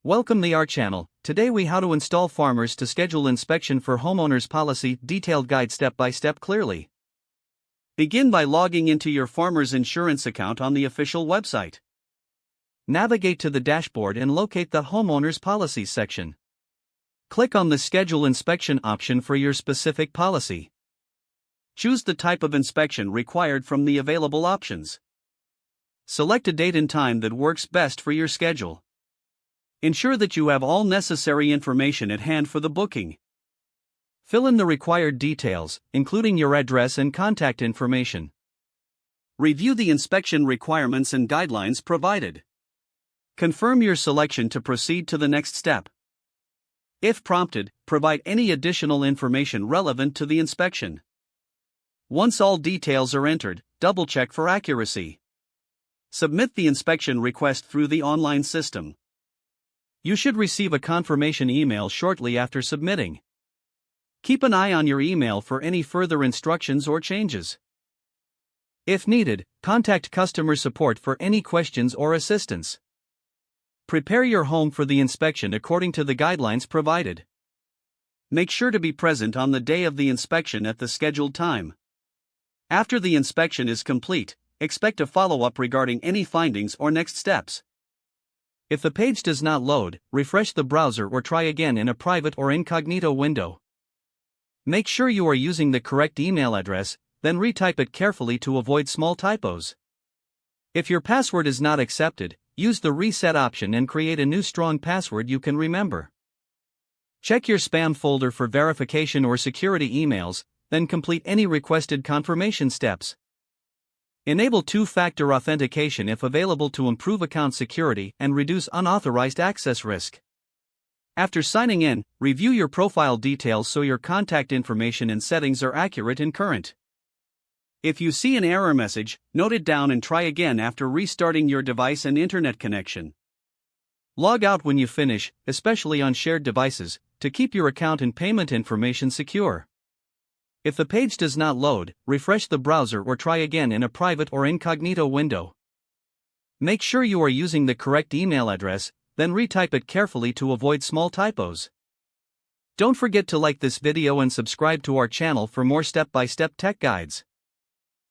Welcome to our channel. Today we how to install Farmers to schedule inspection for homeowners policy, detailed guide step by step clearly. Begin by logging into your Farmers insurance account on the official website. Navigate to the dashboard and locate the homeowners policies section. Click on the schedule inspection option for your specific policy. Choose the type of inspection required from the available options. Select a date and time that works best for your schedule. Ensure that you have all necessary information at hand for the booking. Fill in the required details, including your address and contact information. Review the inspection requirements and guidelines provided. Confirm your selection to proceed to the next step. If prompted, provide any additional information relevant to the inspection. Once all details are entered, double-check for accuracy. Submit the inspection request through the online system. You should receive a confirmation email shortly after submitting. Keep an eye on your email for any further instructions or changes. If needed, contact customer support for any questions or assistance. Prepare your home for the inspection according to the guidelines provided. Make sure to be present on the day of the inspection at the scheduled time. After the inspection is complete, expect a follow-up regarding any findings or next steps. If the page does not load, refresh the browser or try again in a private or incognito window. Make sure you are using the correct email address, then retype it carefully to avoid small typos. If your password is not accepted, use the reset option and create a new strong password you can remember. Check your spam folder for verification or security emails, then complete any requested confirmation steps. Enable two-factor authentication if available to improve account security and reduce unauthorized access risk. After signing in, review your profile details so your contact information and settings are accurate and current. If you see an error message, note it down and try again after restarting your device and internet connection. Log out when you finish, especially on shared devices, to keep your account and payment information secure. If the page does not load, refresh the browser or try again in a private or incognito window. Make sure you are using the correct email address, then retype it carefully to avoid small typos. Don't forget to like this video and subscribe to our channel for more step-by-step tech guides.